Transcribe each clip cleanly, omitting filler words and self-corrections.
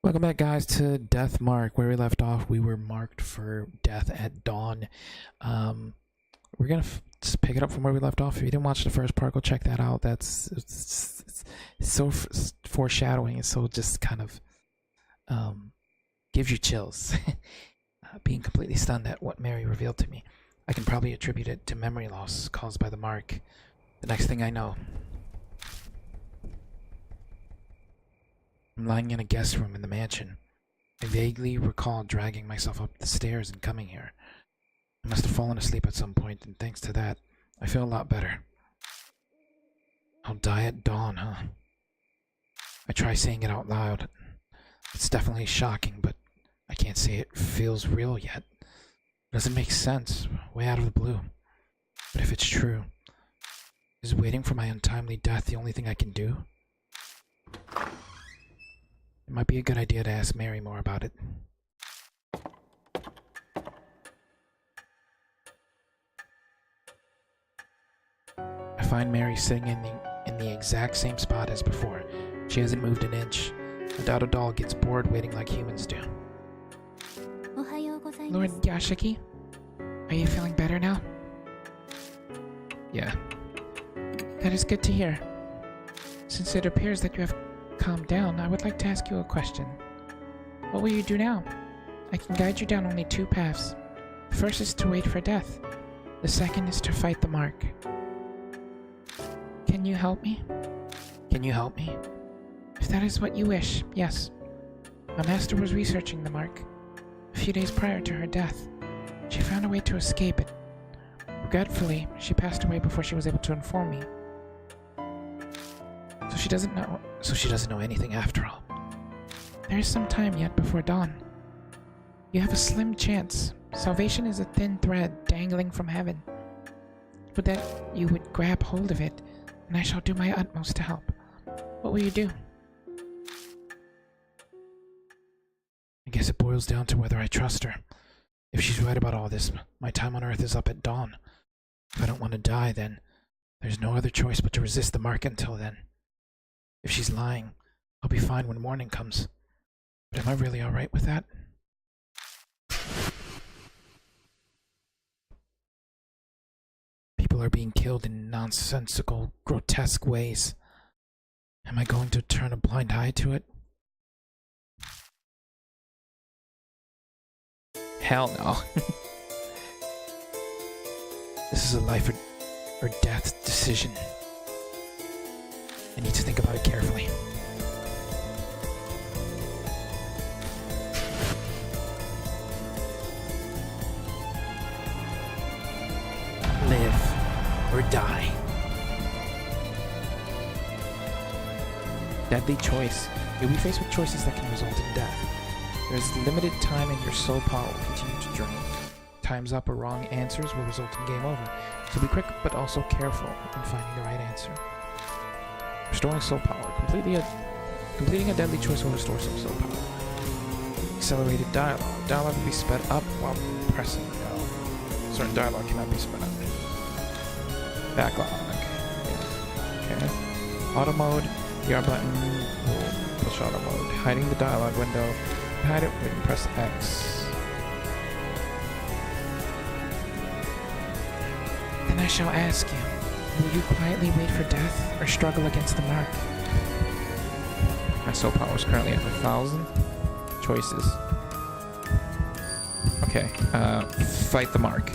Welcome back, guys, to Death Mark. Where we left off, we were marked for death at dawn. We're gonna just pick it up from where we left off. If you didn't watch the first part, go check that out. It's so foreshadowing. It's so just kind of gives you chills. Being completely stunned at what Mary revealed to me. I can probably attribute it to memory loss caused by the mark. The next thing I know, I'm lying in a guest room in the mansion. I vaguely recall dragging myself up the stairs and coming here. I must have fallen asleep at some point, and thanks to that, I feel a lot better. I'll die at dawn, huh? I try saying it out loud. It's definitely shocking, but I can't say it feels real yet. It doesn't make sense, way out of the blue. But if it's true, is waiting for my untimely death the only thing I can do? It might be a good idea to ask Mary more about it. I find Mary sitting in the exact same spot as before. She hasn't moved an inch. I doubt a doll gets bored waiting like humans do. Lord Yashiki, are you feeling better now? Yeah. That is good to hear. Since it appears that you have calmed down, I would like to ask you a question. What will you do now? I can guide you down only two paths. The first is to wait for death. The second is to fight the mark. Can you help me? Can you help me? If that is what you wish, yes. My master was researching the mark. A few days prior to her death, she found a way to escape it. Regretfully, she passed away before she was able to inform me. So she doesn't know anything after all. There is some time yet before dawn. You have a slim chance. Salvation is a thin thread dangling from heaven. Would that you would grab hold of it, and I shall do my utmost to help. What will you do? I guess it boils down to whether I trust her. If she's right about all this, my time on Earth is up at dawn. If I don't want to die, then there's no other choice but to resist the mark until then. If she's lying, I'll be fine when morning comes. But am I really alright with that? People are being killed in nonsensical, grotesque ways. Am I going to turn a blind eye to it? Hell no. This is a life or death decision. I need to think about it carefully. Live or die. Deadly choice. You'll be faced with choices that can result in death. There's limited time and your soul power will continue to drain. Time's up or wrong answers will result in game over. So be quick but also careful in finding the right answer. Restoring soul power. Completing a deadly choice will restore some soul power. Accelerated dialogue. Dialogue will be sped up while pressing L. Certain dialogue cannot be sped up. Backlog. Okay. Auto mode. The R button will push auto mode. Hiding the dialogue window. Hide it when you press X. Then I shall ask you. Will you quietly wait for death, or struggle against the mark? My soul power is currently at 1,000. Choices. Okay, fight the mark.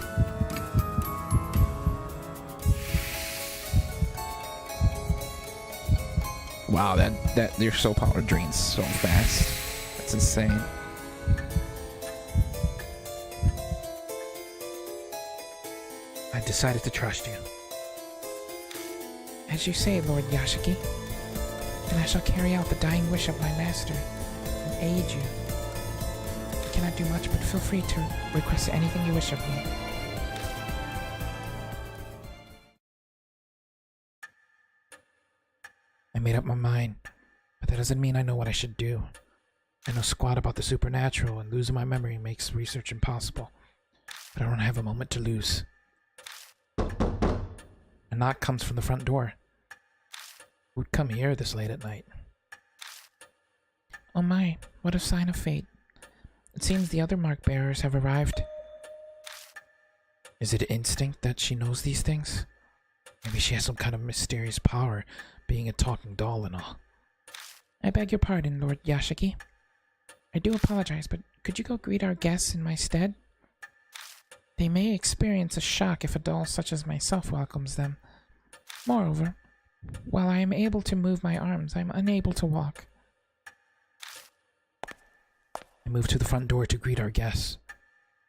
Wow, that your soul power drains so fast. That's insane. I decided to trust you. As you say, Lord Yashiki, then I shall carry out the dying wish of my master and aid you. I cannot do much, but feel free to request anything you wish of me. I made up my mind, but that doesn't mean I know what I should do. I know squat about the supernatural, and losing my memory makes research impossible. But I don't have a moment to lose. A knock comes from the front door. Who'd come here this late at night? Oh my, what a sign of fate. It seems the other mark bearers have arrived. Is it instinct that she knows these things? Maybe she has some kind of mysterious power, being a talking doll and all. I beg your pardon, Lord Yashiki. I do apologize, but could you go greet our guests in my stead? They may experience a shock if a doll such as myself welcomes them. Moreover, while I am able to move my arms, I am unable to walk. I move to the front door to greet our guests.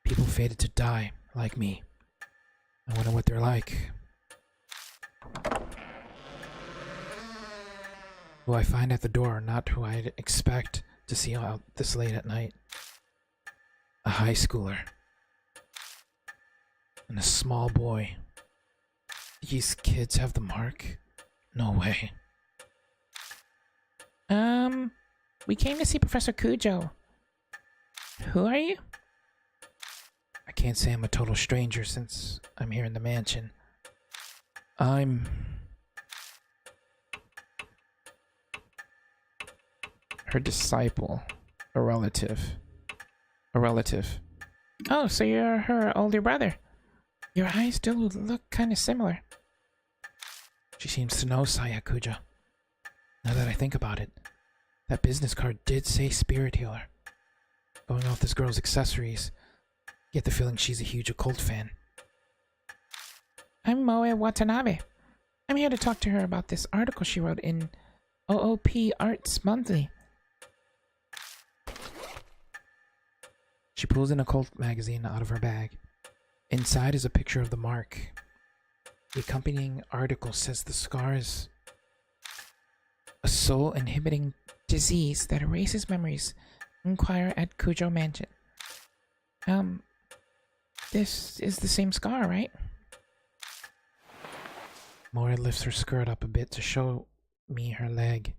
People fated to die, like me. I wonder what they're like. Who I find at the door are not who I'd expect to see out this late at night. A high schooler. And a small boy. These kids have the mark? No way. We came to see Professor Kujo. Who are you? I can't say I'm a total stranger since I'm here in the mansion. I'm... her disciple. A relative. Oh, so you're her older brother. Your eyes do look kind of similar. She seems to know Saya Kujo. Now that I think about it, that business card did say spirit healer. Going off this girl's accessories, get the feeling she's a huge occult fan. I'm Moe Watanabe. I'm here to talk to her about this article she wrote in OOP Arts Monthly. She pulls an occult magazine out of her bag. Inside is a picture of the mark. The accompanying article says the scar is a soul-inhibiting disease that erases memories. Inquire at Kujo Mansion. This is the same scar, right? Mora lifts her skirt up a bit to show me her leg.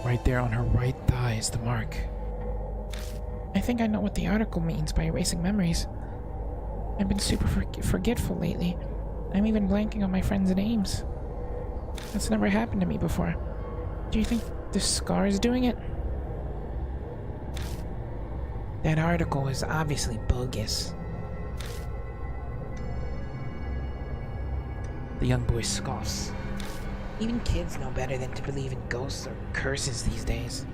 Right there on her right thigh is the mark. I think I know what the article means by erasing memories. I've been super forgetful lately. I'm even blanking on my friends' names. That's never happened to me before. Do you think this scar is doing it? That article is obviously bogus. The young boy scoffs. Even kids know better than to believe in ghosts or curses these days.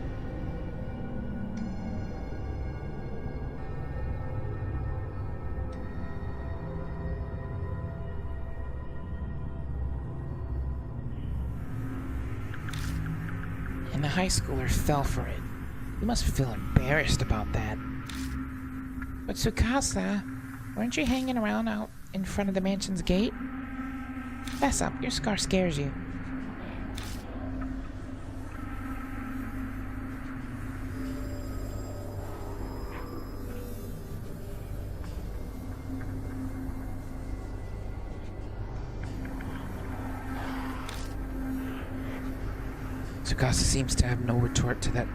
And the high schooler fell for it. You must feel embarrassed about that. But Tsukasa, weren't you hanging around out in front of the mansion's gate? Fess up, your scar scares you. Tsukasa seems to have no retort to that.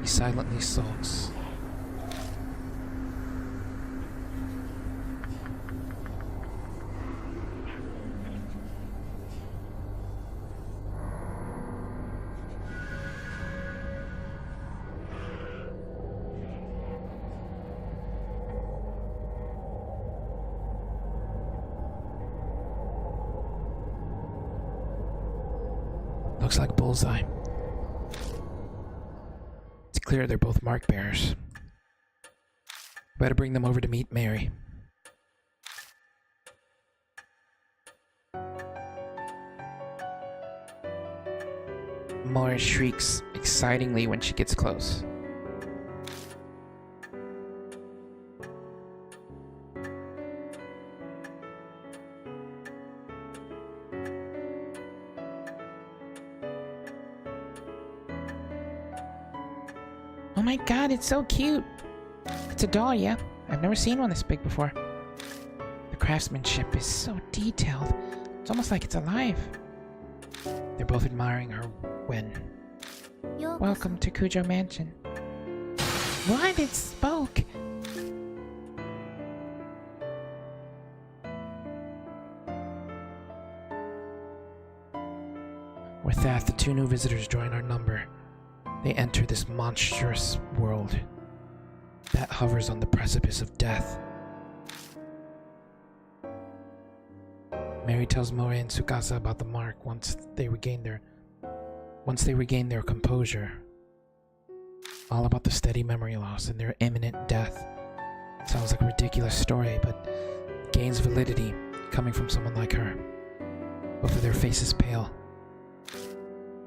He silently sulks. Looks like bullseye. It's clear they're both mark bearers. Better bring them over to meet Mary. Mora shrieks excitingly when she gets close. Oh my god, it's so cute! It's a doll, yeah. I've never seen one this big before. The craftsmanship is so detailed. It's almost like it's alive. They're both admiring her when... Welcome to Kujo Mansion. What? It spoke! With that, the two new visitors join our number. they enter this monstrous world that hovers on the precipice of death. Mary tells Moe and Tsukasa about the mark once they regain their composure. All about the steady memory loss and their imminent death. Sounds like a ridiculous story, but gains validity coming from someone like her. Both of their faces pale.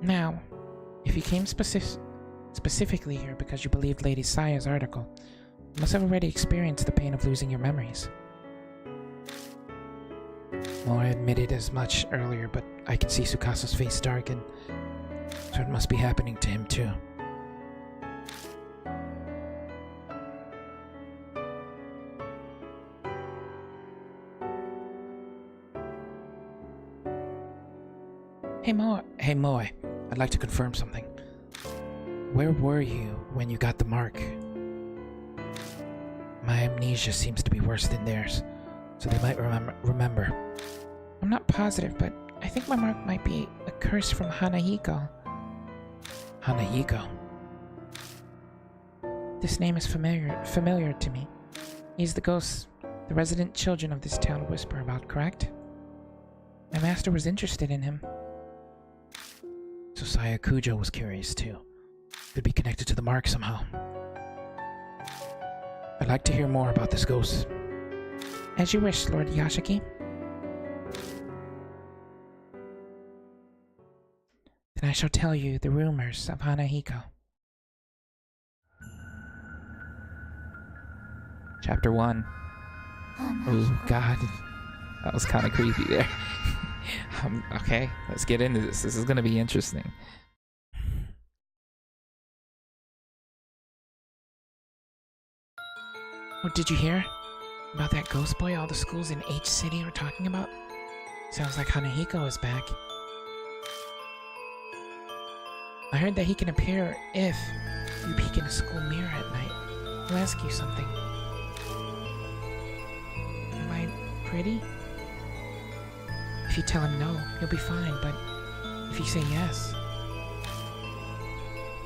Now, if you came specifically here because you believed Lady Saya's article, you must have already experienced the pain of losing your memories. Moe admitted as much earlier, but I can see Tsukasa's face darken, so it must be happening to him too. Hey Moe, I'd like to confirm something. Where were you when you got the mark? My amnesia seems to be worse than theirs, so they might remember. I'm not positive, but I think my mark might be a curse from Hanahiko. Hanahiko? This name is familiar to me. He's the ghost the resident children of this town whisper about, correct? My master was interested in him. So Saya Kujo was curious too. Could be connected to the mark somehow. I'd like to hear more about this ghost. As you wish, Lord Yashiki. Then I shall tell you the rumors of Hanahiko. Chapter 1. Oh god. That was kind of creepy there. Okay, let's get into this. This is going to be interesting. Oh, did you hear about that ghost boy all the schools in H City are talking about? Sounds like Hanahiko is back. I heard that he can appear if you peek in a school mirror at night. He'll ask you something. Am I pretty? If you tell him no, you'll be fine, but if you say yes,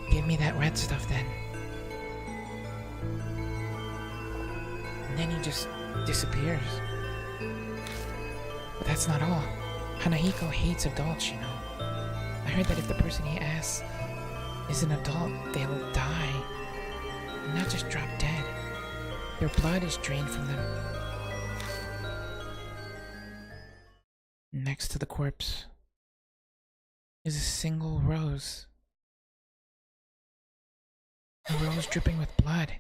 give me that red stuff then. And then he just disappears. But that's not all. Hanahiko hates adults, you know. I heard that if the person he asks is an adult, they'll die. And not just drop dead. Their blood is drained from them. Next to the corpse is a single rose. A rose dripping with blood.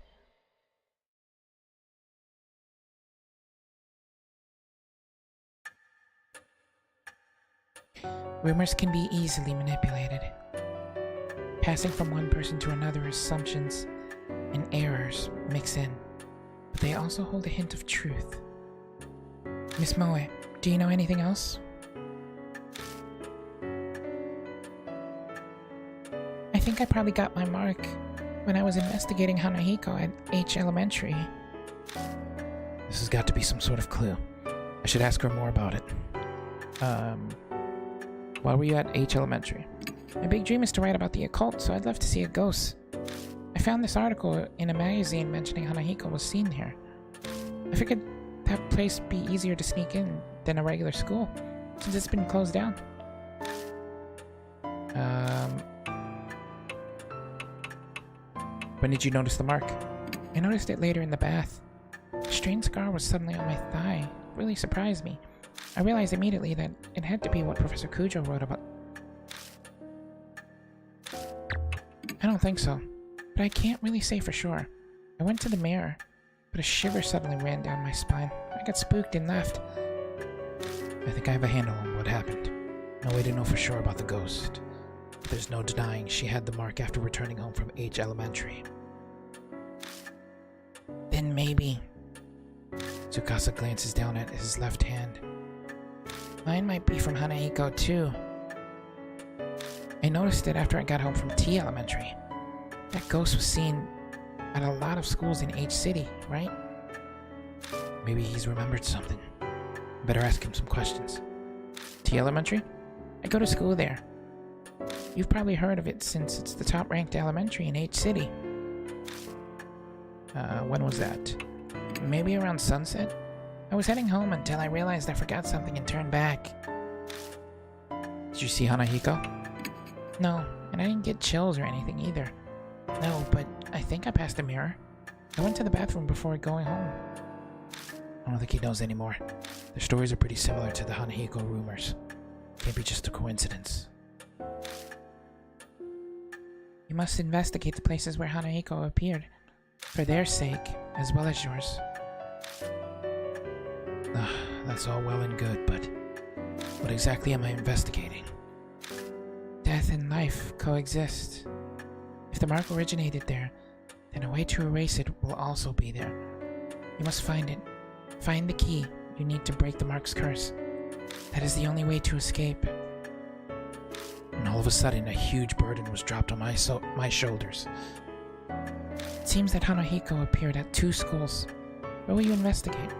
Rumors can be easily manipulated. Passing from one person to another, assumptions and errors mix in, but they also hold a hint of truth. Miss Moe, do you know anything else? I think I probably got my mark when I was investigating Hanahiko at H Elementary. This has got to be some sort of clue. I should ask her more about it. Why were you at H Elementary? My big dream is to write about the occult, so I'd love to see a ghost. I found this article in a magazine mentioning Hanahiko was seen here. I figured that place would be easier to sneak in than a regular school, since it's been closed down. When did you notice the mark? I noticed it later in the bath. A strange scar was suddenly on my thigh. It really surprised me. I realized immediately that it had to be what Professor Kujo wrote about. I don't think so, but I can't really say for sure. I went to the mirror, but a shiver suddenly ran down my spine. I got spooked and left. I think I have a handle on what happened. No way to know for sure about the ghost. But there's no denying she had the mark after returning home from H Elementary. Then maybe... Tsukasa glances down at his left hand. Mine might be from Hanahiko too. I noticed it after I got home from T Elementary. That ghost was seen at a lot of schools in H City, right? Maybe he's remembered something. Better ask him some questions. T Elementary? I go to school there. You've probably heard of it since it's the top-ranked elementary in H City. When was that? Maybe around sunset? I was heading home until I realized I forgot something and turned back. Did you see Hanahiko? No, and I didn't get chills or anything either. No, but I think I passed a mirror. I went to the bathroom before going home. I don't think he knows anymore. The stories are pretty similar to the Hanahiko rumors. Can't be just a coincidence. You must investigate the places where Hanahiko appeared, for their sake, as well as yours. That's all well and good, but what exactly am I investigating? Death and life coexist. If the mark originated there, then a way to erase it will also be there. You must find it. Find the key you need to break the mark's curse. That is the only way to escape. And all of a sudden, a huge burden was dropped on my shoulders. It seems that Hanahiko appeared at 2 schools. Where will you investigate?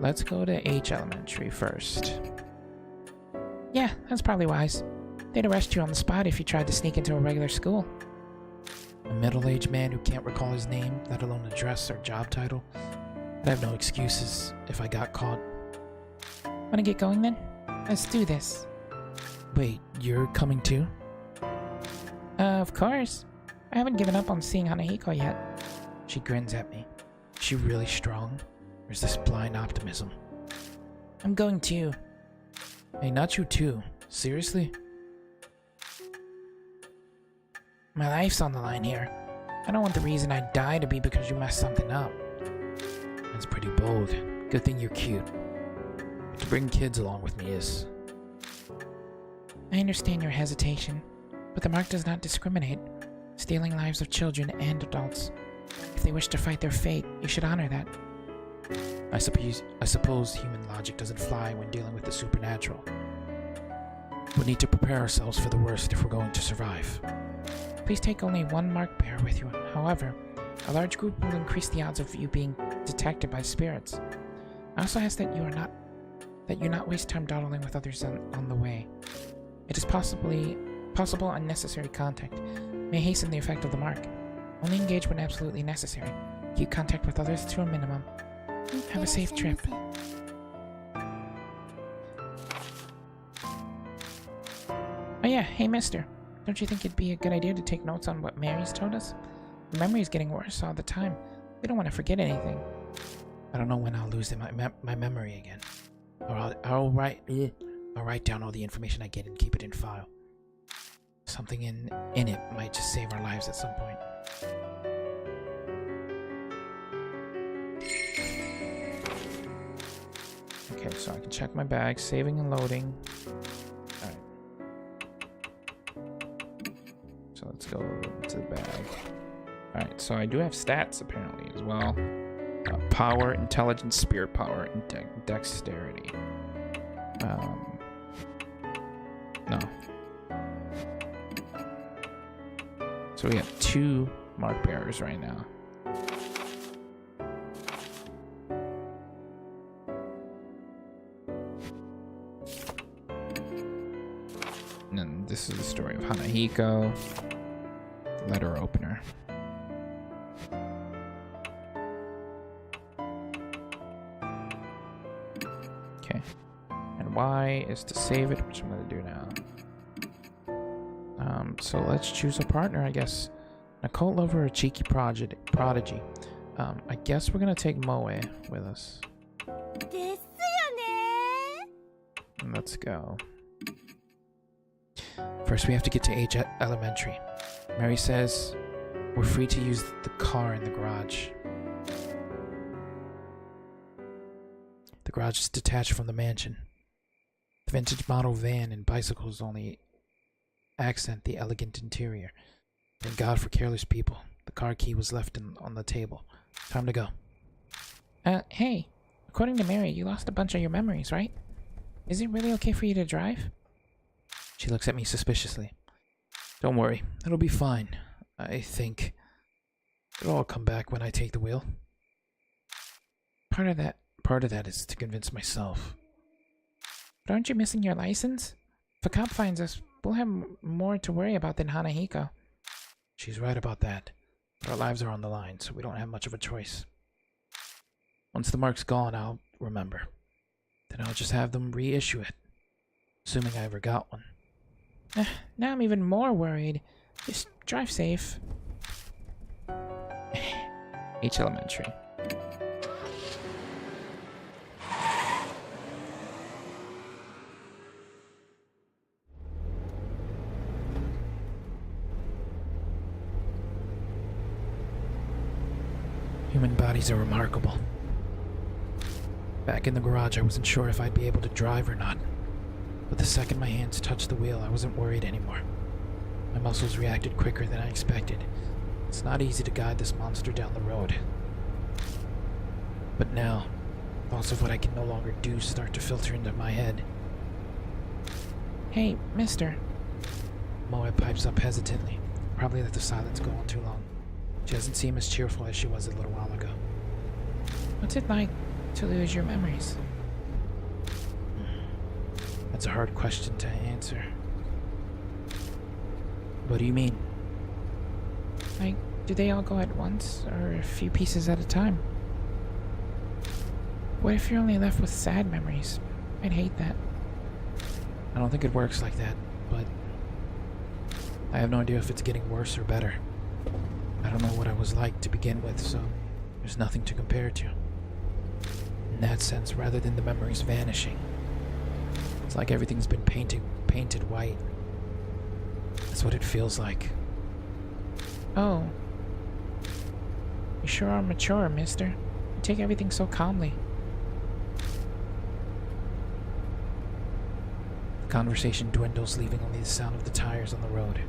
Let's go to H Elementary first. Yeah, that's probably wise. They'd arrest you on the spot if you tried to sneak into a regular school. A middle-aged man who can't recall his name, let alone address or job title. I'd have no excuses if I got caught. Wanna get going then? Let's do this. Wait, you're coming too? Of course. I haven't given up on seeing Hanahiko yet. She grins at me. Is she really strong? Or is this blind optimism? I'm going too. Hey, not you too. Seriously? My life's on the line here. I don't want the reason I die to be because you messed something up. That's pretty bold. Good thing you're cute. But to bring kids along with me is... I understand your hesitation, but the mark does not discriminate, stealing lives of children and adults. If they wish to fight their fate, you should honor that. I suppose human logic doesn't fly when dealing with the supernatural. We need to prepare ourselves for the worst if we're going to survive. Please take only 1 mark bearer with you. However, a large group will increase the odds of you being detected by spirits. I also ask that you not waste time dawdling with others on the way. It is possible unnecessary contact may hasten the effect of the mark. Only engage when absolutely necessary. Keep contact with others to a minimum. Have a safe trip. Oh yeah, hey mister. Don't you think it'd be a good idea to take notes on what Mary's told us? The memory's getting worse all the time. We don't want to forget anything. I don't know when I'll lose my memory again. Or I'll write down all the information I get and keep it in file. Something in it might just save our lives at some point. Okay, so I can check my bag, saving and loading. Alright. So let's go to the bag. Alright, so I do have stats apparently as well. Power, intelligence, spirit power, and dexterity. No. So we have 2 mark bearers right now. And then this is the story of Hanahiko. Letter opener. Okay. And Y is to save it, which I'm going to do now. So let's choose a partner, I guess. A cult lover or a cheeky prodigy. I guess we're going to take Moe with us. And let's go. First, we have to get to H Elementary. Mary says we're free to use the car in the garage. The garage is detached from the mansion. The vintage model van and bicycles only accent the elegant interior. Thank God for careless people. The car key was left on the table. Time to go. Hey. According to Mary, you lost a bunch of your memories, right? Is it really okay for you to drive? She looks at me suspiciously. Don't worry. It'll be fine. I think it'll all come back when I take the wheel. Part of that is to convince myself. But aren't you missing your license? If a cop finds us, we'll have more to worry about than Hanahiko. She's right about that. But our lives are on the line, so we don't have much of a choice. Once the mark's gone, I'll remember. Then I'll just have them reissue it. Assuming I ever got one. Now I'm even more worried. Just drive safe. H Elementary. Human bodies are remarkable. Back in the garage, I wasn't sure if I'd be able to drive or not. But the second my hands touched the wheel, I wasn't worried anymore. My muscles reacted quicker than I expected. It's not easy to guide this monster down the road. But now, thoughts of what I can no longer do start to filter into my head. Hey, mister. Moe pipes up hesitantly. Probably let the silence go on too long. She doesn't seem as cheerful as she was a little while ago. What's it like to lose your memories? That's a hard question to answer. What do you mean? Like, do they all go at once, or a few pieces at a time? What if you're only left with sad memories? I'd hate that. I don't think it works like that, but I have no idea if it's getting worse or better. I don't know what I was like to begin with, so there's nothing to compare to. In that sense, rather than the memories vanishing, it's like everything's been painted white. That's what it feels like. Oh. You sure are mature, mister. You take everything so calmly. The conversation dwindles, leaving only the sound of the tires on the road.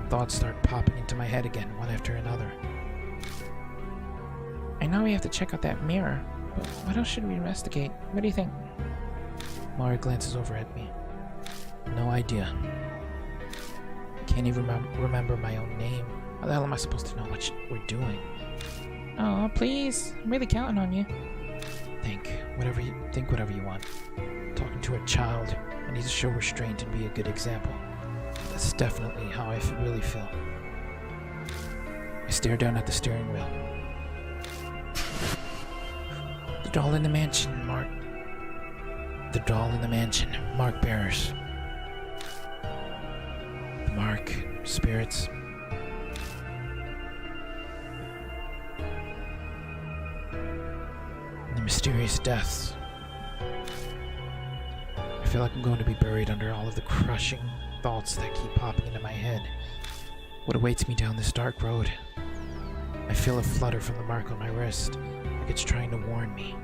Thoughts start popping into my head again, one after another. I know we have to check out that mirror, but what else should we investigate? What do you think? Mari glances over at me. No idea. I can't even remember my own name. How the hell am I supposed to know what we're doing? Oh, please. I'm really counting on you. Think whatever you want. Talking to a child, I need to show restraint and be a good example. That's definitely how I really feel. I stare down at the steering wheel. The doll in the mansion, Mark. The doll in the mansion, mark bearers. The mark, spirits. And the mysterious deaths. I feel like I'm going to be buried under all of the crushing thoughts that keep popping into my head. What awaits me down this dark road? I feel a flutter from the mark on my wrist, like it's trying to warn me.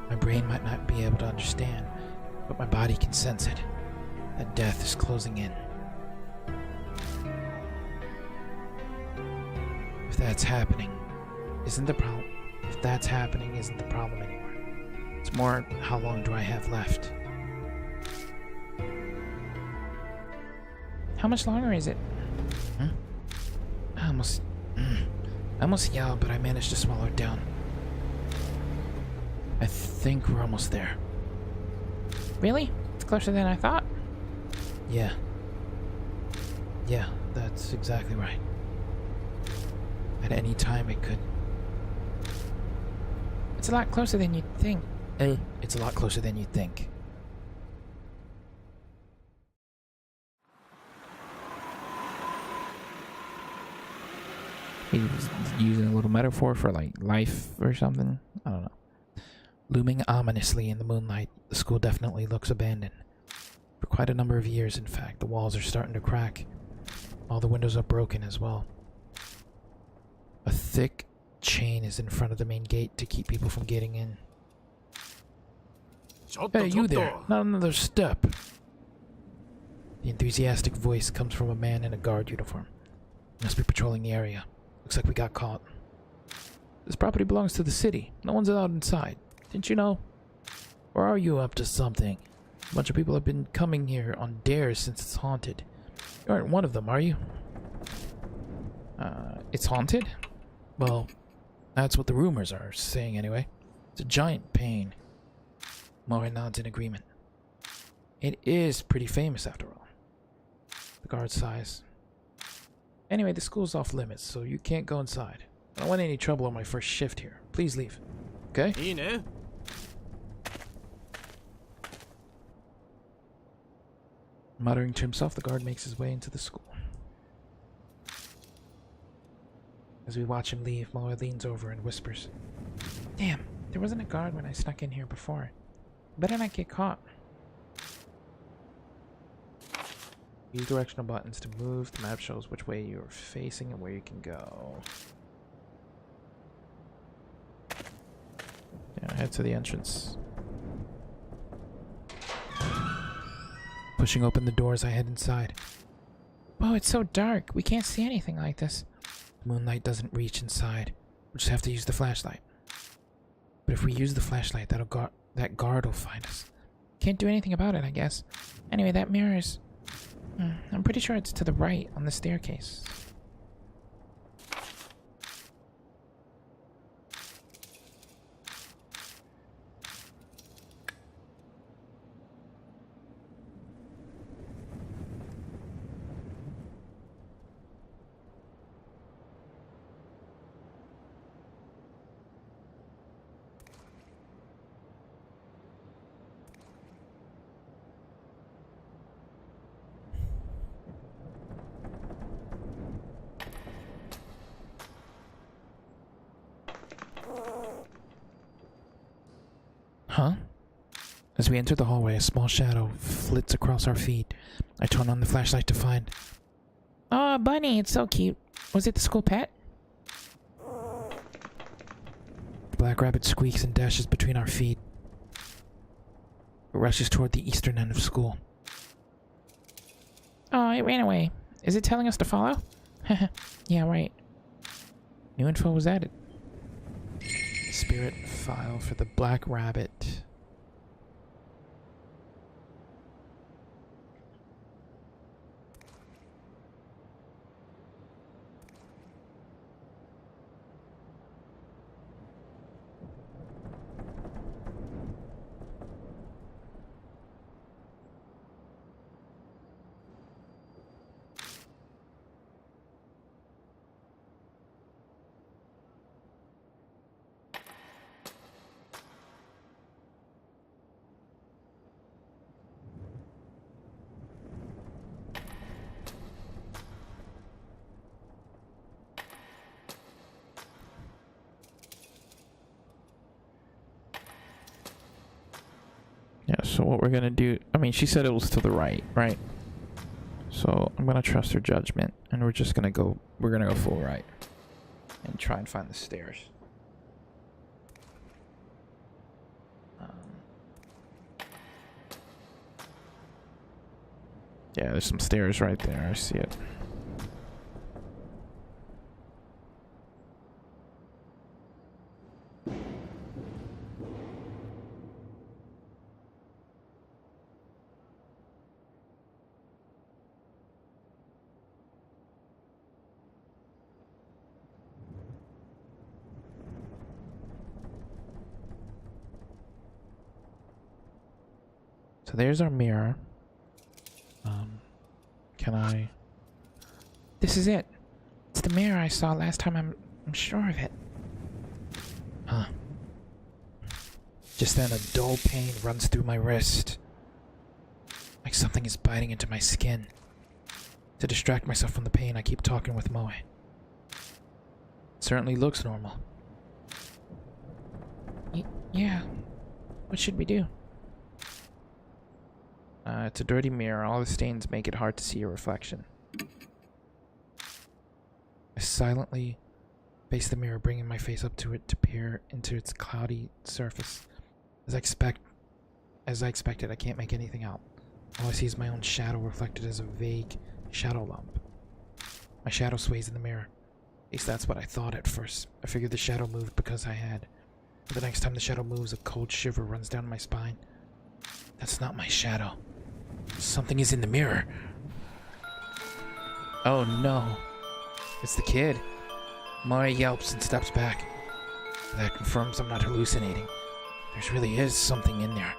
My brain might not be able to understand, but my body can sense it. That death is closing in. If that's happening, isn't the problem anymore. It's more, how long do I have left? How much longer is it? I almost yelled, but I managed to swallow it down. I think we're almost there. Really? It's closer than I thought. Yeah. Yeah, that's exactly right. At any time it could. It's a lot closer than you'd think. It's a lot closer than you'd think. He was using a little metaphor for like life or something. I don't know. Looming ominously in the moonlight, the school definitely looks abandoned. For quite a number of years, in fact, the walls are starting to crack. All the windows are broken as well. A thick chain is in front of the main gate to keep people from getting in. Hey, you there! Not another step! The enthusiastic voice comes from a man in a guard uniform. He must be patrolling the area. Looks like we got caught. This property belongs to the city. No one's allowed inside. Didn't you know? Or are you up to something? A bunch of people have been coming here on dares since it's haunted. You aren't one of them, are you? It's haunted? Well, that's what the rumors are saying anyway. It's a giant pain. Mori nods in agreement. It is pretty famous after all. The guard sighs. Anyway, the school's off limits, so you can't go inside. I don't want any trouble on my first shift here. Please leave. Okay? Muttering to himself, the guard makes his way into the school. As we watch him leave, Moe leans over and whispers, "Damn, there wasn't a guard when I snuck in here before. Better not get caught." Use directional buttons to move. The map shows which way you're facing and where you can go. Yeah, head to the entrance. Pushing open the doors, I head inside. Whoa, it's so dark. We can't see anything like this. The moonlight doesn't reach inside. We'll just have to use the flashlight. But if we use the flashlight, that guard will find us. Can't do anything about it, I guess. Anyway, that mirror is... I'm pretty sure it's to the right on the staircase. Huh? As we enter the hallway, a small shadow flits across our feet. I turn on the flashlight to find... Oh, Bunny, it's so cute. Was it the school pet? The black rabbit squeaks and dashes between our feet. It rushes toward the eastern end of school. Oh, it ran away. Is it telling us to follow? Yeah, right. New info was added. Spirit file for the black rabbit. Yeah, so what we're gonna do... I mean, she said it was to the right, right? So I'm gonna trust her judgment, and we're just gonna go... We're gonna go full right. And try and find the stairs. Yeah, there's some stairs right there. I see it. So there's our mirror. Can I... This is it. It's the mirror I saw last time. I'm sure of it. Huh. Just then a dull pain runs through my wrist. Like something is biting into my skin. To distract myself from the pain, I keep talking with Moe. It certainly looks normal. Yeah. What should we do? It's a dirty mirror. All the stains make it hard to see your reflection. I silently face the mirror, bringing my face up to it to peer into its cloudy surface. As I expected, I can't make anything out. All I see is my own shadow reflected as a vague shadow lump. My shadow sways in the mirror. At least that's what I thought at first. I figured the shadow moved because I had. But the next time the shadow moves, a cold shiver runs down my spine. That's not my shadow. Something is in the mirror. Oh no. It's the kid. Moe yelps and steps back. That confirms I'm not hallucinating. There really is something in there.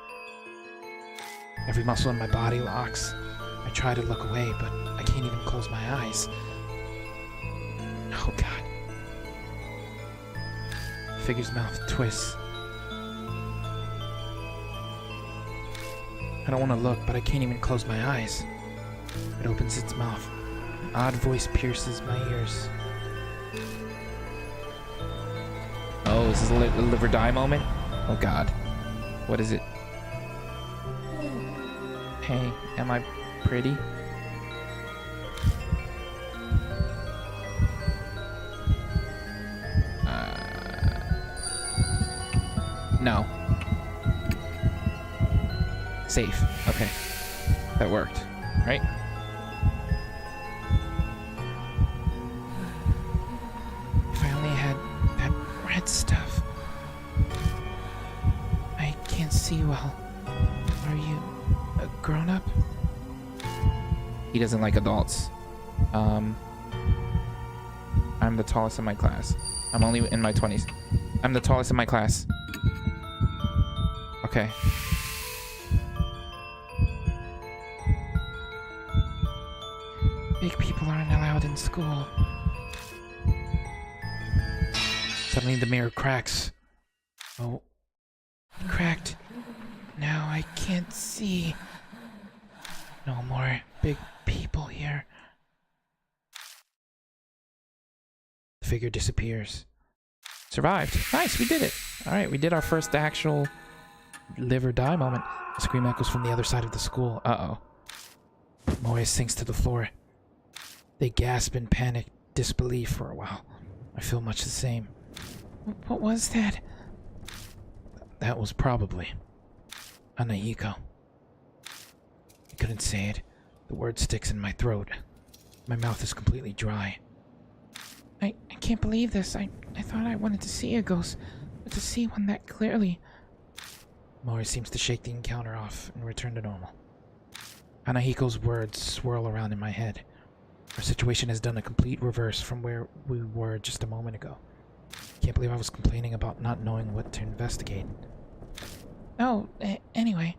Every muscle in my body locks. I try to look away, but I can't even close my eyes. Oh god. The figure's mouth twists. I don't want to look, but I can't even close my eyes. It opens its mouth. An odd voice pierces my ears. Oh, is this a live or die moment? Oh god. What is it? Hey, am I pretty? No. Safe. Okay. That worked, right? If I only had that red stuff. I can't see well. Are you a grown-up? He doesn't like adults. I'm the tallest in my class. I'm only in my 20s. I'm the tallest in my class. Okay. Big people aren't allowed in school. Suddenly the mirror cracks. Oh. It cracked. Now I can't see. No more big people here. The figure disappears. Survived. Nice, we did it. Alright, we did our first actual live or die moment. A scream echoes from the other side of the school. Uh-oh. Moya sinks to the floor. They gasp in panic, disbelief for a while. I feel much the same. What was that? That was probably Hanahiko. I couldn't say it. The word sticks in my throat. My mouth is completely dry. I can't believe this. I thought I wanted to see a ghost, but to see one that clearly... Mori seems to shake the encounter off and return to normal. Hanahiko's words swirl around in my head. Our situation has done a complete reverse from where we were just a moment ago. Can't believe I was complaining about not knowing what to investigate. Oh, anyway,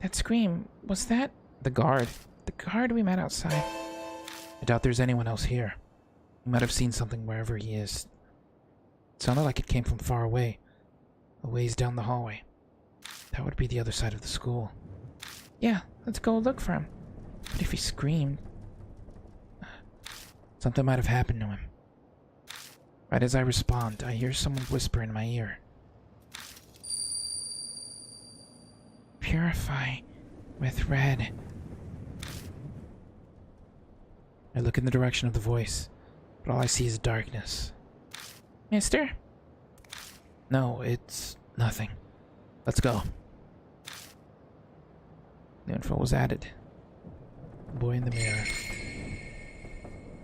that scream, was that... The guard. The guard we met outside. I doubt there's anyone else here. He might have seen something wherever he is. It sounded like it came from far away. A ways down the hallway. That would be the other side of the school. Yeah, let's go look for him. But if he screamed... Something might have happened to him. Right as I respond, I hear someone whisper in my ear. Purify with red. I look in the direction of the voice, but all I see is darkness. Mister? No, it's nothing. Let's go. New info was added. Boy in the mirror.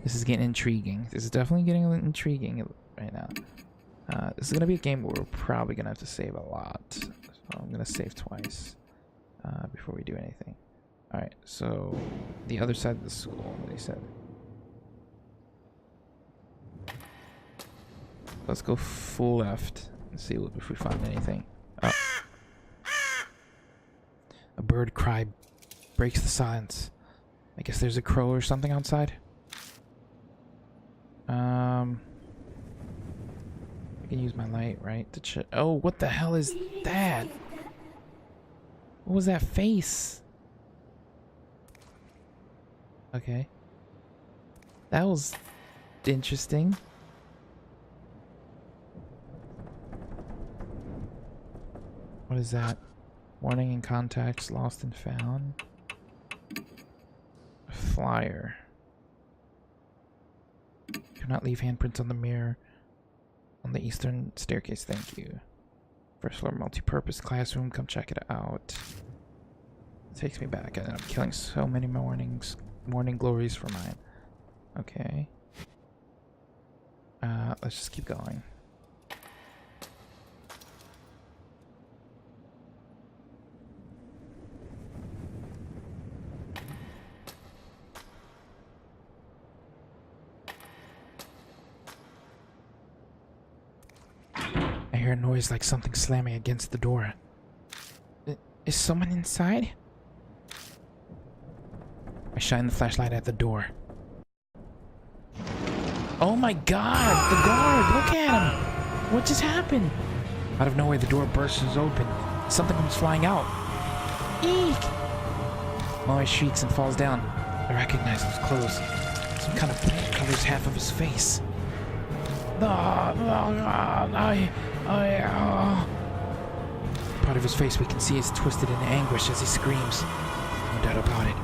This is getting intriguing. This is definitely getting intriguing right now. This is going to be a game where we're probably going to have to save a lot. So I'm going to save twice before we do anything. Alright, so the other side of the school, what he said. Let's go full left and see if we find anything. Oh. A bird cry breaks the silence. I guess there's a crow or something outside. I can use my light, right? To check. Oh, what the hell is that? What was that face? Okay. That was interesting. What is that? Warning and contacts lost and found. A flyer. Do not leave handprints on the mirror on the eastern staircase. Thank you. First floor multi-purpose classroom. Come check it out. It takes me back, and I'm killing so many morning glories for mine. Okay. Let's just keep going. I hear a noise like something slamming against the door. Is someone inside? shine the flashlight at the door. Oh my god! The guard! Look at him! What just happened? Out of nowhere, the door bursts open. Something comes flying out. Eek! Moe shrieks and falls down. I recognize those clothes. Some kind of paint covers half of his face. Part of his face we can see is twisted in anguish as he screams. No doubt about it.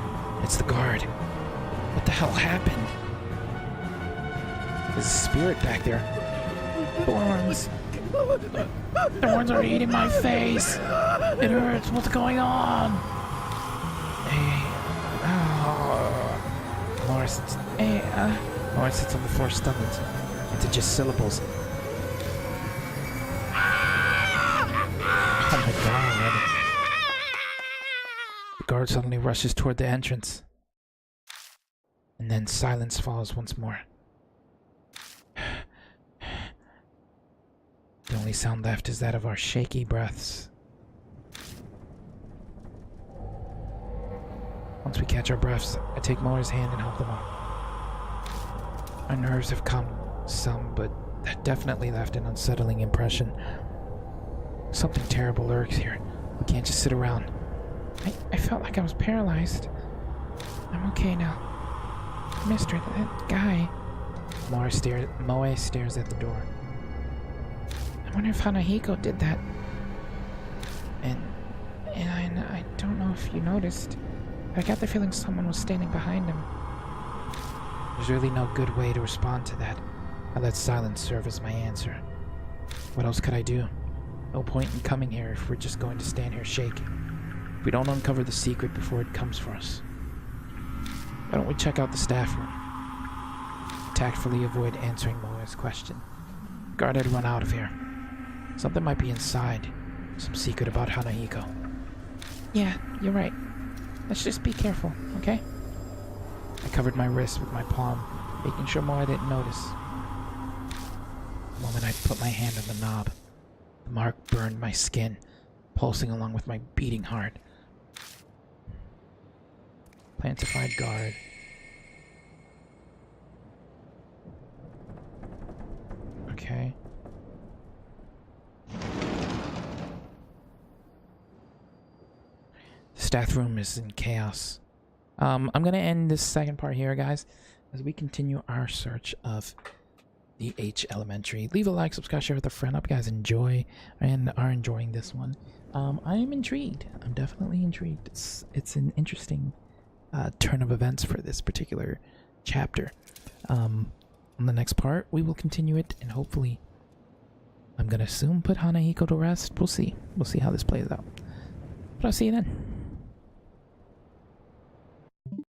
It's the guard. What the hell happened? There's a spirit back there. Thorns. Thorns are eating my face. It hurts. What's going on? Hey. Morris sits on the floor stunned into just syllables. Oh my god. The guard suddenly rushes toward the entrance. And then silence follows once more. The only sound left is that of our shaky breaths. Once we catch our breaths, I take Moe's hand and help them up. Our nerves have calmed some, but that definitely left an unsettling impression. Something terrible lurks here. We can't just sit around. I felt like I was paralyzed. I'm okay now. Mister, that guy. Moe stares at the door. I wonder if Hanahiko did that. And I don't know if you noticed. I got the feeling someone was standing behind him. There's really no good way to respond to that. I let silence serve as my answer. What else could I do? No point in coming here if we're just going to stand here shaking. If we don't uncover the secret before it comes for us. Why don't we check out the staff room? Tactfully avoid answering Moe's question. Guard had run out of here. Something might be inside. Some secret about Hanahiko. Yeah, you're right. Let's just be careful, okay? I covered my wrist with my palm, making sure Moe didn't notice. The moment I put my hand on the knob, the mark burned my skin, pulsing along with my beating heart. Plantified guard. Okay. The staff room is in chaos. I'm gonna end this second part here, guys, as we continue our search of the H Elementary. Leave a like, subscribe, share with a friend. I hope you guys enjoy and are enjoying this one. I am intrigued. I'm definitely intrigued. It's an interesting turn of events for this particular chapter. On the next part, we will continue it, and hopefully, I'm gonna soon put Hanahiko to rest. We'll see. We'll see how this plays out. But I'll see you then.